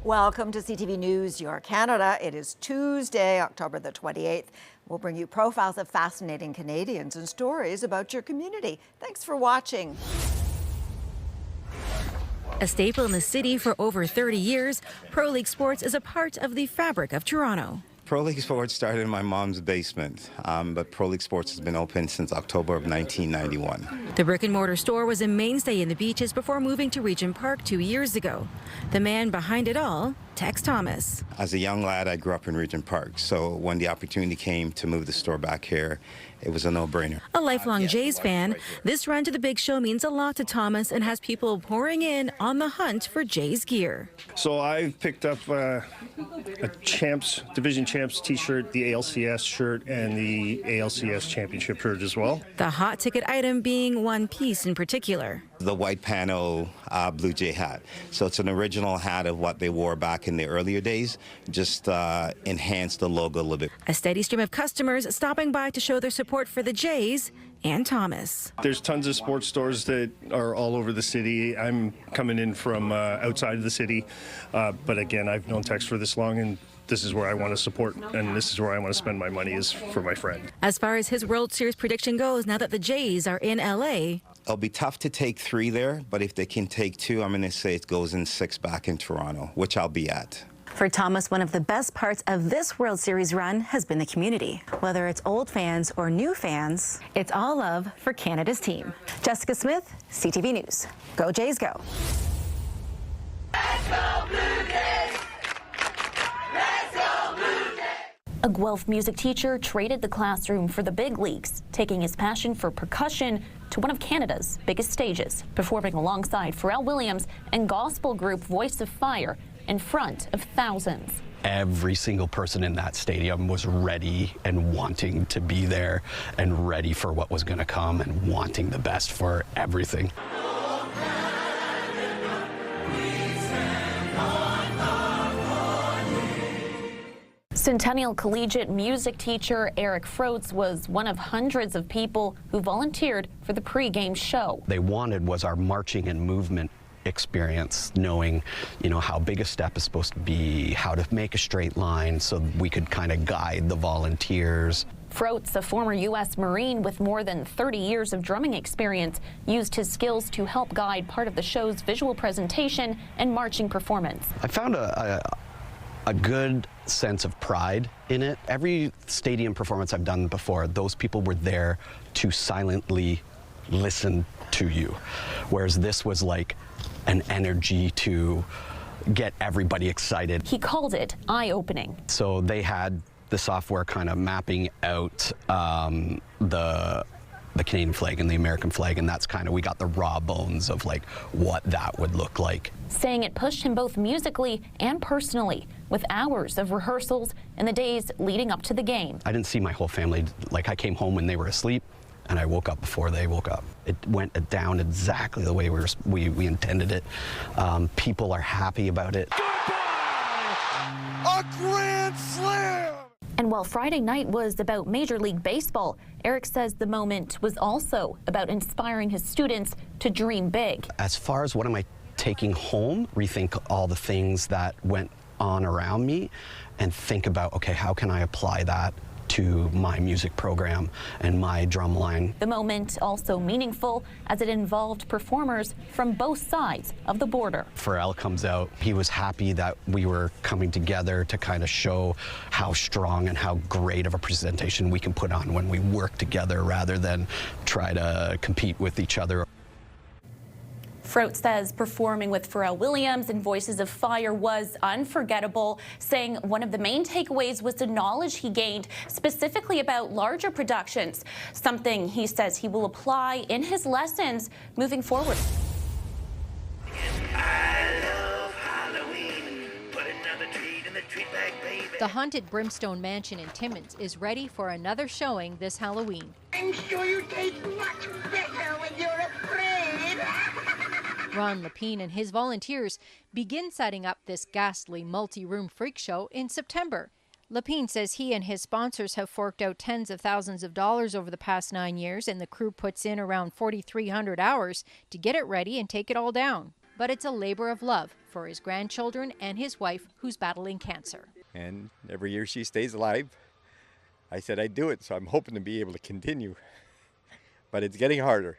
Welcome to CTV News Your Canada. It is Tuesday, October the 28th. We'll bring you profiles of fascinating Canadians and stories about your community. Thanks for watching. A staple in the city for over 30 years, Pro League Sports is a part of the fabric of Toronto. Pro League Sports started in my mom's basement, but Pro League Sports has been open since October of 1991. The brick-and-mortar store was a mainstay in the Beaches before moving to Regent Park 2 years ago. The man behind it all, Tex Thomas. As a young lad, I grew up in Regent Park, so when the opportunity came to move the store back here, it was a no-brainer. A lifelong Jays fan, this run to the big show means a lot to Thomas and has people pouring in on the hunt for Jays gear. So I've picked up a Division Champs t-shirt, the ALCS shirt, and the ALCS Championship shirt as well. The hot ticket item being one piece in particular. The white pano Blue Jay hat. So it's an original hat of what they wore back in the earlier days, just enhanced the logo a little bit. A steady stream of customers stopping by to show their support for the Jays and Thomas. There's tons of sports stores that are all over the city. I'm coming in from outside of the city, but again, I've known Tex for this long, and this is where I want to support, and this is where I want to spend my money, is for my friend. As far as his World Series prediction goes, now that the Jays are in LA, it'll be tough to take 3 there, but if they can take 2, I'm going to say it goes in 6 back in Toronto, which I'll be at. For Thomas, one of the best parts of this World Series run has been the community. Whether it's old fans or new fans, it's all love for Canada's team. Jessica Smith, CTV News. Go Jays, go. Let's go Blue Jays! Let's go Blue Jays! A Guelph music teacher traded the classroom for the big leagues, taking his passion for percussion to one of Canada's biggest stages, performing alongside Pharrell Williams and gospel group Voice of Fire in front of thousands. Every single person in that stadium was ready and wanting to be there and ready for what was going to come and wanting the best for everything. Centennial Collegiate music teacher Eric Froats was one of hundreds of people who volunteered for the pre-game show. They wanted was our marching and movement experience, knowing, how big a step is supposed to be, how to make a straight line, so we could kind of guide the volunteers. Froats, a former U.S. Marine with more than 30 years of drumming experience, used his skills to help guide part of the show's visual presentation and marching performance. I found a good sense of pride in it. Every stadium performance I've done before, those people were there to silently listen to you, whereas this was like an energy to get everybody excited. He called it eye-opening. So they had the software kind of mapping out the Canadian flag and the American flag, and that's kind of, we got the raw bones of like what that would look like. Saying it pushed him both musically and personally, with hours of rehearsals and the days leading up to the game. I didn't see my whole family. Like, I came home when they were asleep, and I woke up before they woke up. It went down exactly the way we intended it. People are happy about it. A grand slam! And while Friday night was about Major League Baseball, Eric says the moment was also about inspiring his students to dream big. As far as what am I taking home, rethink all the things that went on around me and think about, okay, how can I apply that to my music program and my drum line. The moment also meaningful as it involved performers from both sides of the border. Pharrell comes out. He was happy that we were coming together to kind of show how strong and how great of a presentation we can put on when we work together rather than try to compete with each other. Froat says performing with Pharrell Williams and Voices of Fire was unforgettable, saying one of the main takeaways was the knowledge he gained specifically about larger productions, something he says he will apply in his lessons moving forward. The haunted Brimstone Mansion in Timmins is ready for another showing this Halloween. I'm sure you taste much better when you're afraid. Ron Lapine and his volunteers begin setting up this ghastly multi-room freak show in September. Lapine says he and his sponsors have forked out tens of thousands of dollars over the past 9 years, and the crew puts in around 4,300 hours to get it ready and take it all down. but it's a labor of love for his grandchildren and his wife, who's battling cancer. And every year she stays alive, I said I'd do it, so I'm hoping to be able to continue. But it's getting harder.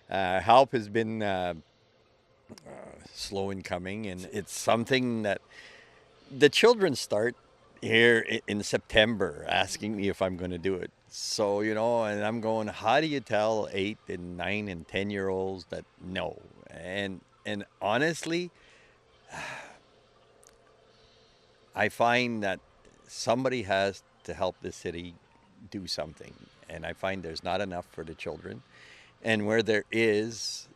Help has been slow in coming, and it's something that the children start here in September asking me if I'm going to do it. So, you know, and I'm going, how do you tell 8 and 9 and 10-year-olds that no? And honestly, I find that somebody has to help the city do something. And I find there's not enough for the children. And where there is,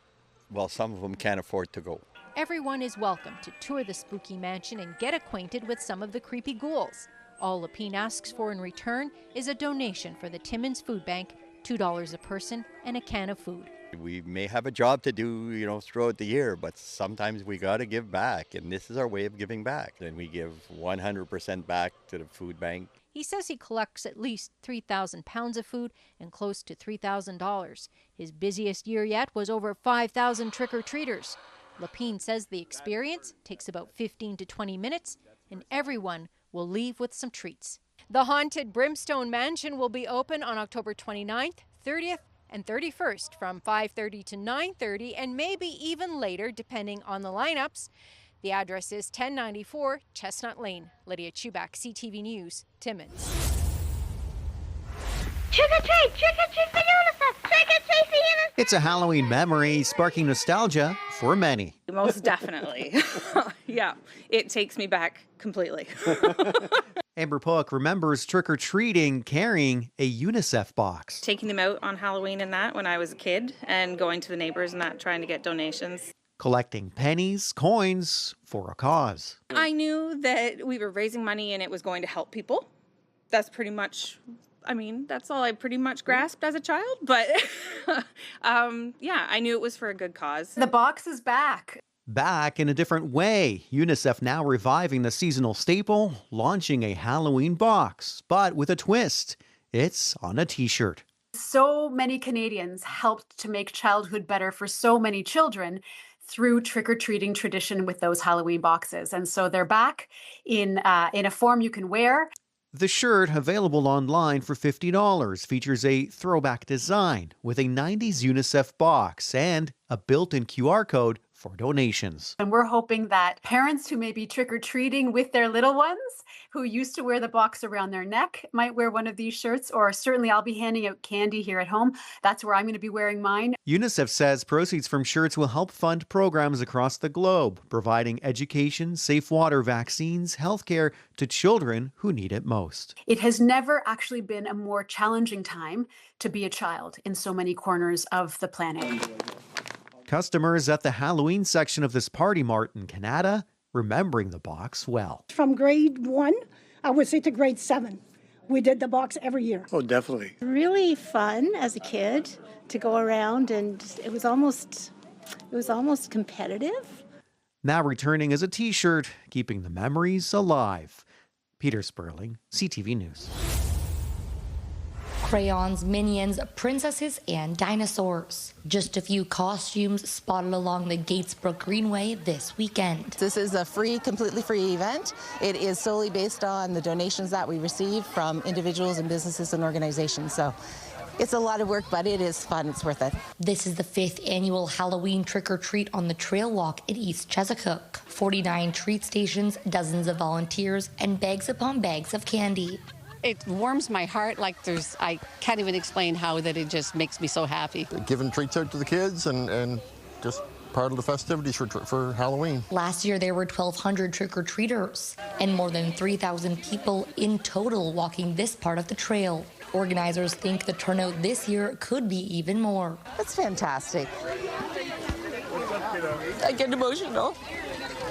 well, some of them can't afford to go. Everyone is welcome to tour the spooky mansion and get acquainted with some of the creepy ghouls. All Lapine asks for in return is a donation for the Timmins Food Bank, $2 a person, and a can of food. We may have a job to do, you know, throughout the year, but sometimes we got to give back, and this is our way of giving back. And we give 100% back to the food bank. He says he collects at least 3,000 pounds of food and close to $3,000. His busiest year yet was over 5,000 trick-or-treaters. Lapine says the experience takes about 15 to 20 minutes, and everyone will leave with some treats. The haunted Brimstone Mansion will be open on October 29th, 30th, and 31st from 5:30 to 9:30, and maybe even later depending on the lineups. The address is 1094 Chestnut Lane. Lydia Chubak, CTV News, Timmins. Trick or treat for UNICEF! Trick or treat for UNICEF! It's a Halloween memory sparking nostalgia for many. Most definitely. Yeah, it takes me back completely. Amber Pook remembers trick-or-treating carrying a UNICEF box. Taking them out on Halloween and that when I was a kid and going to the neighbors and that trying to get donations. Collecting pennies, coins for a cause. I knew that we were raising money and it was going to help people. That's pretty much, I mean, that's all I pretty much grasped as a child. But yeah, I knew it was for a good cause. The box is back. Back in a different way. UNICEF now reviving the seasonal staple, launching a Halloween box, but with a twist. It's on a t-shirt. So many Canadians helped to make childhood better for so many children through trick-or-treating tradition with those Halloween boxes. And so they're back in a form you can wear. The shirt, available online for $50, features a throwback design with a 90s UNICEF box and a built-in QR code for donations. And we're hoping that parents who may be trick-or-treating with their little ones, who used to wear the box around their neck, might wear one of these shirts, or certainly I'll be handing out candy here at home. That's where I'm going to be wearing mine. UNICEF says proceeds from shirts will help fund programs across the globe, providing education, safe water, vaccines, healthcare to children who need it most. It has never actually been a more challenging time to be a child in so many corners of the planet. Customers at the Halloween section of this party mart in Canada remembering the box well. From grade 1, I would say, to grade 7. We did the box every year. Oh, definitely. Really fun as a kid to go around, and it was almost competitive. Now returning as a t-shirt, keeping the memories alive. Peter Sperling, CTV News. Crayons, minions, princesses, and dinosaurs. Just a few costumes spotted along the Gatesbrook Greenway this weekend. This is a completely free event. It is solely based on the donations that we receive from individuals and businesses and organizations. So it's a lot of work, but it is fun. It's worth it. This is the 5th annual Halloween trick-or-treat on the Trail Walk in East Chesapeake. 49 treat stations, dozens of volunteers, and bags upon bags of candy. It warms my heart like I can't even explain how that it just makes me so happy. Giving treats out to the kids and just part of the festivities for Halloween. Last year there were 1,200 trick-or-treaters and more than 3,000 people in total walking this part of the trail. Organizers think the turnout this year could be even more. It's fantastic. I get emotional.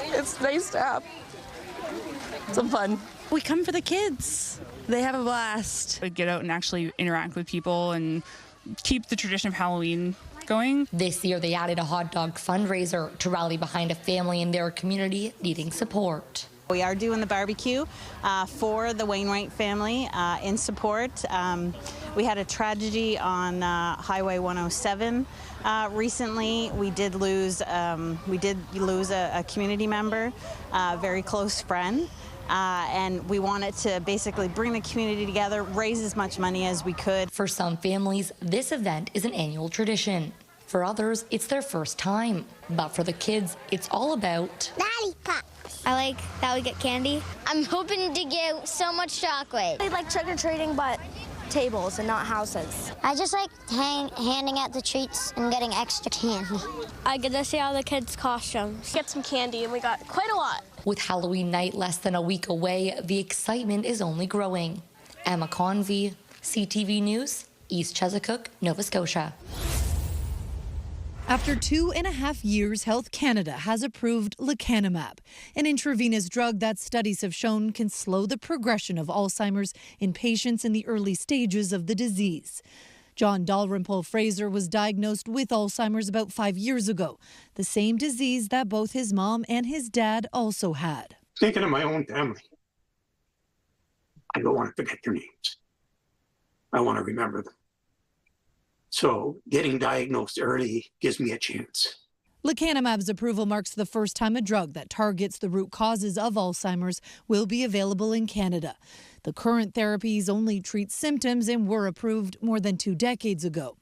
It's nice to have some fun. We come for the kids. They have a blast. We get out and actually interact with people and keep the tradition of Halloween going. This year they added a hot dog fundraiser to rally behind a family in their community needing support. We are doing the barbecue for the Wainwright family in support. We had a tragedy on Highway 107 recently. We did lose a community member, a very close friend. And we wanted to basically bring the community together, raise as much money as we could. For some families, this event is an annual tradition. For others, it's their first time. But for the kids, it's all about lollipops. I like that we get candy. I'm hoping to get so much chocolate. I like trick-or-treating, but tables and not houses. I just like handing out the treats and getting extra candy. I get to see all the kids' costumes. Get some candy, and we got quite a lot. With Halloween night less than a week away, the excitement is only growing. Emma Convey, CTV News, East Chesapeake, Nova Scotia. After 2.5 years, Health Canada has approved lecanemab, an intravenous drug that studies have shown can slow the progression of Alzheimer's in patients in the early stages of the disease. John Dalrymple Fraser was diagnosed with Alzheimer's about 5 years ago, the same disease that both his mom and his dad also had. Thinking of my own family, I don't want to forget their names. I want to remember them. So getting diagnosed early gives me a chance. Lecanemab's approval marks the first time a drug that targets the root causes of Alzheimer's will be available in Canada. The current therapies only treat symptoms and were approved more than 2 decades ago.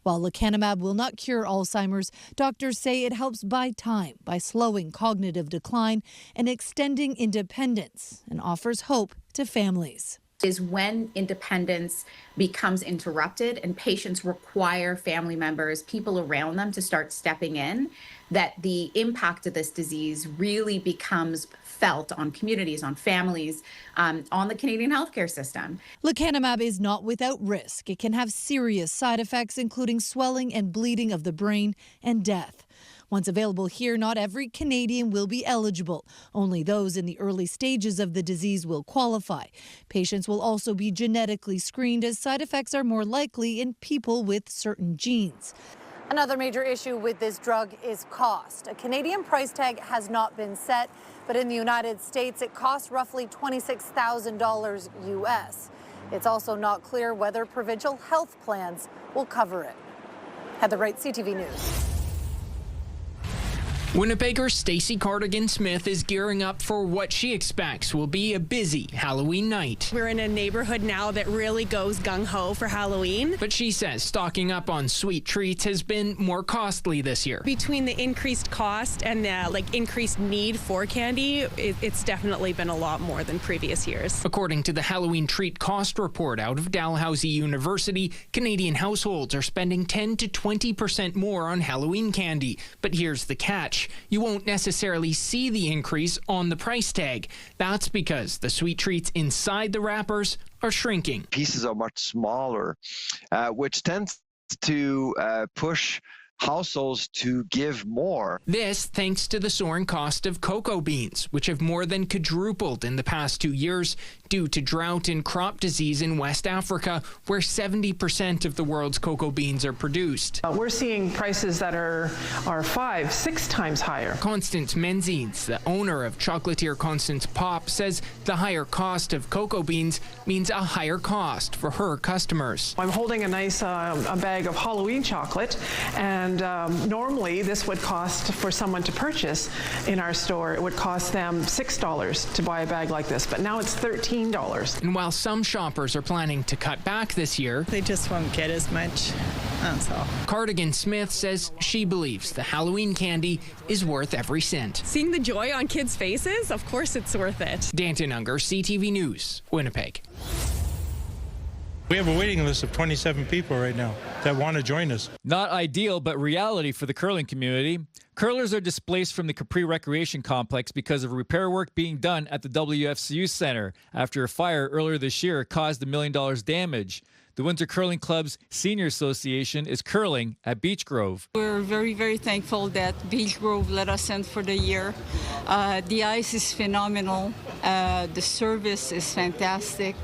While lecanemab will not cure Alzheimer's, doctors say it helps buy time by slowing cognitive decline and extending independence, and offers hope to families. Is when independence becomes interrupted and patients require family members, people around them to start stepping in, that the impact of this disease really becomes felt on communities, on families, on the Canadian healthcare system. Lecanemab is not without risk. It can have serious side effects, including swelling and bleeding of the brain and death. Once available here, not every Canadian will be eligible. Only those in the early stages of the disease will qualify. Patients will also be genetically screened, as side effects are more likely in people with certain genes. Another major issue with this drug is cost. A Canadian price tag has not been set, but in the United States, it costs roughly $26,000 US. It's also not clear whether provincial health plans will cover it. Heather Wright, CTV News. Winnipegger Stacey Cardigan-Smith is gearing up for what she expects will be a busy Halloween night. We're in a neighborhood now that really goes gung-ho for Halloween. But she says stocking up on sweet treats has been more costly this year. Between the increased cost and the increased need for candy, it's definitely been a lot more than previous years. According to the Halloween treat cost report out of Dalhousie University, Canadian households are spending 10 to 20% more on Halloween candy. But here's the catch. You won't necessarily see the increase on the price tag. That's because the sweet treats inside the wrappers are shrinking. Pieces are much smaller, which tends to push households to give more. This thanks to the soaring cost of cocoa beans, which have more than quadrupled in the past 2 years due to drought and crop disease in West Africa, where 70% of the world's cocoa beans are produced. We're seeing prices that are 5-6 times higher. Constance Menzies, the owner of chocolatier Constance Pop, says the higher cost of cocoa beans means a higher cost for her customers. I'm holding a nice a bag of Halloween chocolate, and normally this would cost, for someone to purchase in our store, it would cost them $6 to buy a bag like this, but now it's $13. And while some shoppers are planning to cut back this year, they just won't get as much. That's all. Cardigan-Smith says she believes the Halloween candy is worth every cent. Seeing the joy on kids' faces, of course it's worth it. Danton Unger, CTV News, Winnipeg. We have a waiting list of 27 people right now that want to join us. Not ideal, but reality for the curling community. Curlers are displaced from the Capri Recreation Complex because of repair work being done at the WFCU Center after a fire earlier this year caused $1 million damage. The Winter Curling Club's Senior Association is curling at Beach Grove. We're very, very thankful that Beach Grove let us in for the year. The ice is phenomenal. The service is fantastic.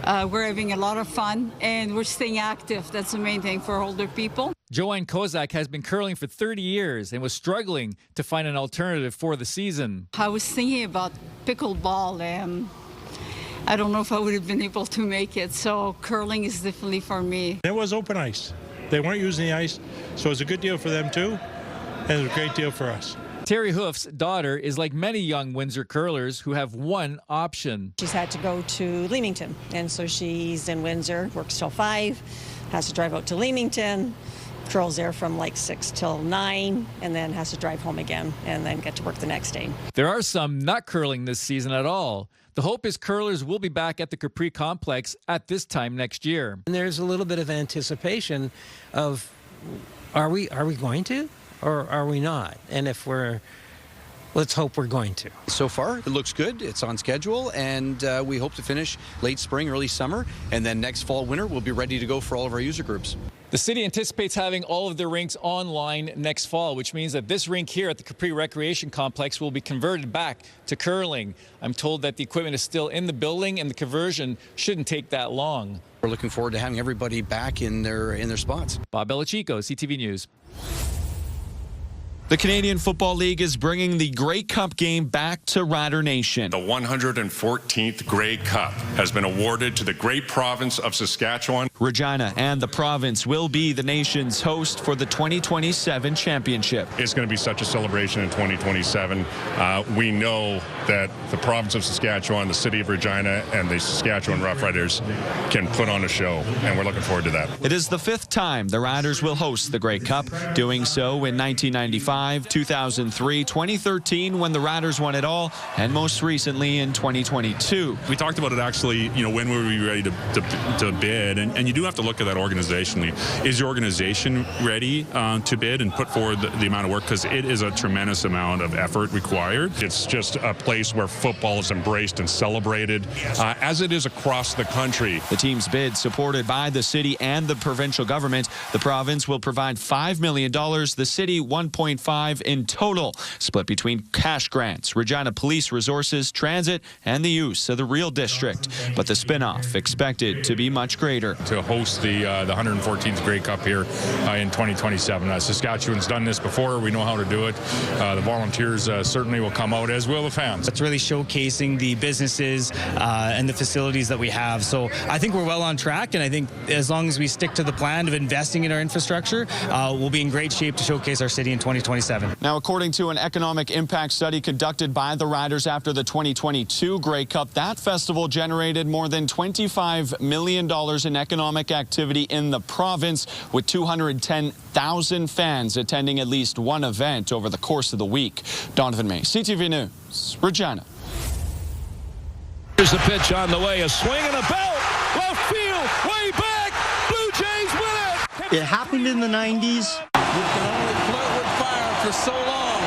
We're having a lot of fun, and we're staying active. That's the main thing for older people. Joanne Kozak has been curling for 30 years and was struggling to find an alternative for the season. I was thinking about pickleball, and I don't know if I would have been able to make it, so curling is definitely for me. It was open ice. They weren't using the ice, so it was a good deal for them too, and it was a great deal for us. Terry Hoof's daughter is like many young Windsor curlers who have one option. She's had to go to Leamington, and so she's in Windsor, works till 5, has to drive out to Leamington, curls there from like 6 till 9, and then has to drive home again and then get to work the next day. There are some not curling this season at all. The hope is curlers will be back at the Capri Complex at this time next year. And there's a little bit of anticipation of, are we going to? Or are we not? And if let's hope we're going to. So far, it looks good. It's on schedule, and we hope to finish late spring, early summer, and then next fall, winter, we'll be ready to go for all of our user groups. The city anticipates having all of their rinks online next fall, which means that this rink here at the Capri Recreation Complex will be converted back to curling. I'm told that the equipment is still in the building, and the conversion shouldn't take that long. We're looking forward to having everybody back in their spots. Bob Belichico, CTV News. The Canadian Football League is bringing the Grey Cup game back to Rider Nation. The 114th Grey Cup has been awarded to the great province of Saskatchewan. Regina and the province will be the nation's host for the 2027 championship. It's going to be such a celebration in 2027. We know that the province of Saskatchewan, the city of Regina, and the Saskatchewan Roughriders can put on a show, and we're looking forward to that. It is the 5th time the Riders will host the Grey Cup, doing so in 1995. 2003, 2013 when the Riders won it all, and most recently in 2022. We talked about it actually, when we were ready to bid, and you do have to look at that organizationally. Is your organization ready to bid and put forward the amount of work? Because it is a tremendous amount of effort required. It's just a place where football is embraced and celebrated, as it is across the country. The team's bid, supported by the city and the provincial government. The province will provide $5 million, the city $1.5 in total, split between cash grants, Regina Police Resources, transit, and the use of the Real District. But the spin-off expected to be much greater. To host the 114th Grey Cup here in 2027. Saskatchewan's done this before. We know how to do it. The volunteers certainly will come out, as will the fans. It's really showcasing the businesses and the facilities that we have. So I think we're well on track, and I think as long as we stick to the plan of investing in our infrastructure, we'll be in great shape to showcase our city in 2027. Now, according to an economic impact study conducted by the Riders after the 2022 Grey Cup, that festival generated more than $25 million in economic activity in the province, with 210,000 fans attending at least one event over the course of the week. Donovan May, CTV News, Regina. Here's the pitch on the way, a swing and a belt, left field, way back, Blue Jays win it! It happened in the 90s. For so long.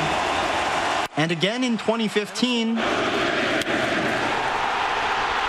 And again in 2015.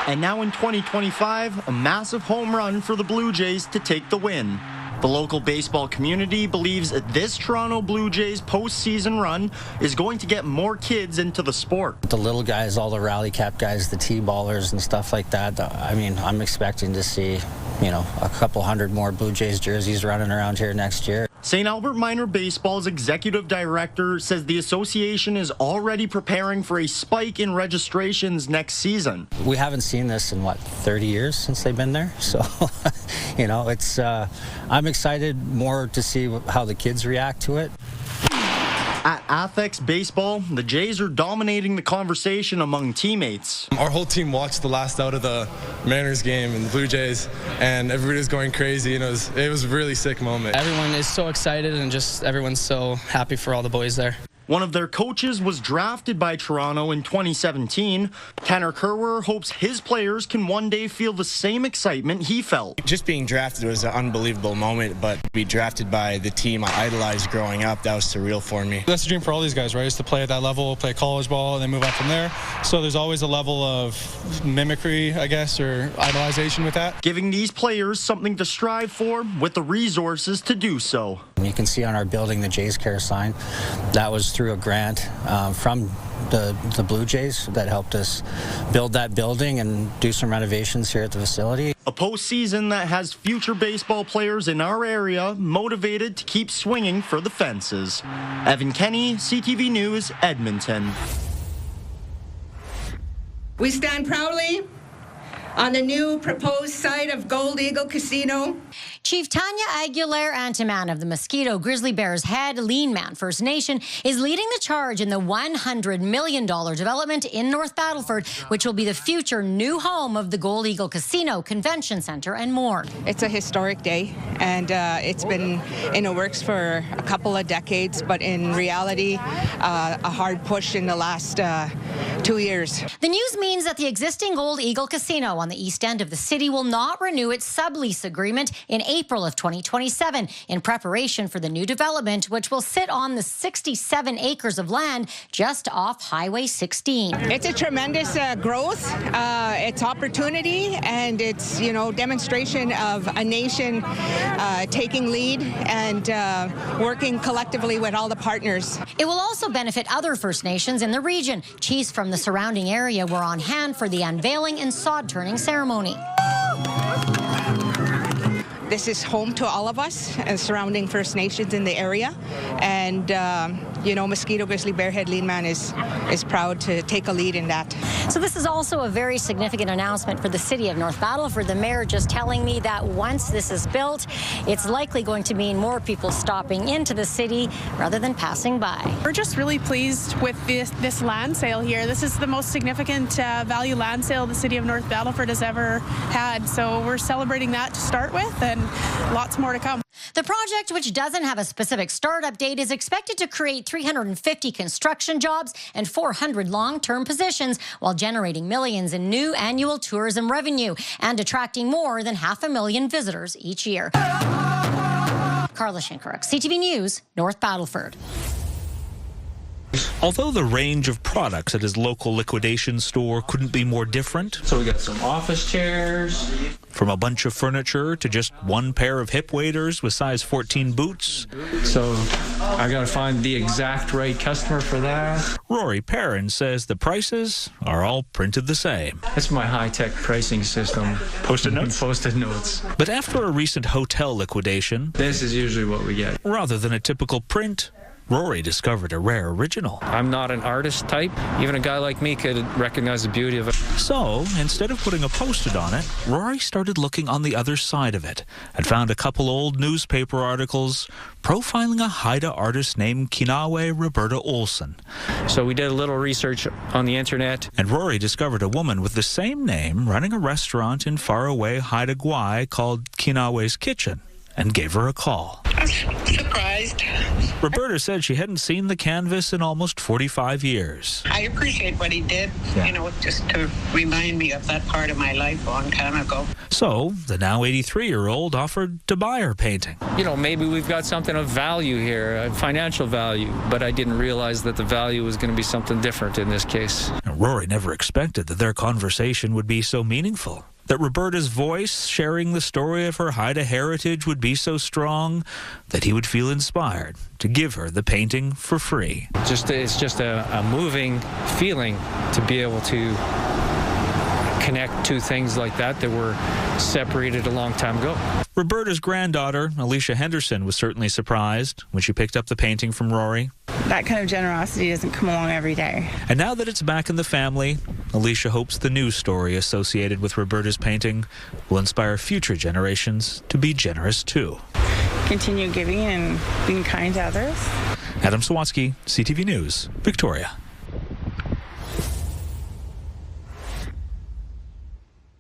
And now in 2025, a massive home run for the Blue Jays to take the win. The local baseball community believes this Toronto Blue Jays postseason run is going to get more kids into the sport. The little guys, all the rally cap guys, the T-ballers and stuff like that, I mean, I'm expecting to see, a couple hundred more Blue Jays jerseys running around here next year. St. Albert Minor Baseball's executive director says the association is already preparing for a spike in registrations next season. We haven't seen this in, 30 years since they've been there? So, it's, I'm excited more to see how the kids react to it. At Athex Baseball, the Jays are dominating the conversation among teammates. Our whole team watched the last out of the Mariners game and the Blue Jays, and everybody was going crazy, and it was a really sick moment. Everyone is so excited, and just everyone's so happy for all the boys there. One of their coaches was drafted by Toronto in 2017. Tanner Kerwer hopes his players can one day feel the same excitement he felt. Just being drafted was an unbelievable moment, but to be drafted by the team I idolized growing up, that was surreal for me. That's the dream for all these guys, right? Is to play at that level, play college ball, and then move on from there. So there's always a level of mimicry, I guess, or idolization with that. Giving these players something to strive for with the resources to do so. You can see on our building the Jays Care sign. That was through a grant from the Blue Jays that helped us build that building and do some renovations here at the facility. A postseason that has future baseball players in our area motivated to keep swinging for the fences. Evan Kenny, CTV News, Edmonton. We stand proudly on the new proposed site of Gold Eagle Casino. Chief Tanya Aguilar-Antiman of the Mosquito Grizzly Bears Head Lean Man First Nation is leading the charge in the $100 million development in North Battleford, which will be the future new home of the Gold Eagle Casino, Convention Centre, and more. It's a historic day, and it's been in the works for a couple of decades, but in reality, a hard push in the last 2 years. The news means that the existing Gold Eagle Casino on the east end of the city will not renew its sublease agreement in April of 2027 in preparation for the new development, which will sit on the 67 acres of land just off Highway 16. It's a tremendous growth, it's opportunity, and it's, demonstration of a nation taking lead and working collectively with all the partners. It will also benefit other First Nations in the region. Chiefs from the surrounding area were on hand for the unveiling and sod turning ceremony. This is home to all of us and surrounding First Nations in the area. And, Mosquito Grizzly Bear Head Lean Man is proud to take a lead in that. So this is also a very significant announcement for the city of North Battleford. The mayor just telling me that once this is built, it's likely going to mean more people stopping into the city rather than passing by. We're just really pleased with this land sale here. This is the most significant value land sale the city of North Battleford has ever had. So we're celebrating that to start with, and lots more to come. The project, which doesn't have a specific startup date, is expected to create 350 construction jobs and 400 long-term positions while generating millions in new annual tourism revenue and attracting more than 500,000 visitors each year. Carla Shinkaruk, CTV News, North Battleford. Although the range of products at his local liquidation store couldn't be more different. So we got some office chairs. From a bunch of furniture to just one pair of hip waders with size 14 boots. So I got to find the exact right customer for that. Rory Perrin says the prices are all printed the same. That's my high-tech pricing system. Post-it notes? Post-it notes. But after a recent hotel liquidation, this is usually what we get. Rather than a typical print, Rory discovered a rare original. I'm not an artist type. Even a guy like me could recognize the beauty of it. So, instead of putting a post-it on it, Rory started looking on the other side of it and found a couple old newspaper articles profiling a Haida artist named Kinawe Roberta Olson. So we did a little research on the internet. And Rory discovered a woman with the same name running a restaurant in faraway Haida Gwaii called Kinawe's Kitchen and gave her a call. I was surprised. Roberta said she hadn't seen the canvas in almost 45 years. I appreciate what he did, just to remind me of that part of my life a long time ago. So, the now 83-year-old offered to buy her painting. Maybe we've got something of value here, financial value, but I didn't realize that the value was going to be something different in this case. And Rory never expected that their conversation would be so meaningful. That Roberta's voice, sharing the story of her Haida heritage, would be so strong that he would feel inspired to give her the painting for free. It's just a moving feeling to be able to connect two things like that were separated a long time ago. Roberta's granddaughter, Alicia Henderson, was certainly surprised when she picked up the painting from Rory. That kind of generosity doesn't come along every day. And now that it's back in the family, Alicia hopes the news story associated with Roberta's painting will inspire future generations to be generous too. Continue giving and being kind to others. Adam Sawatsky, CTV News, Victoria.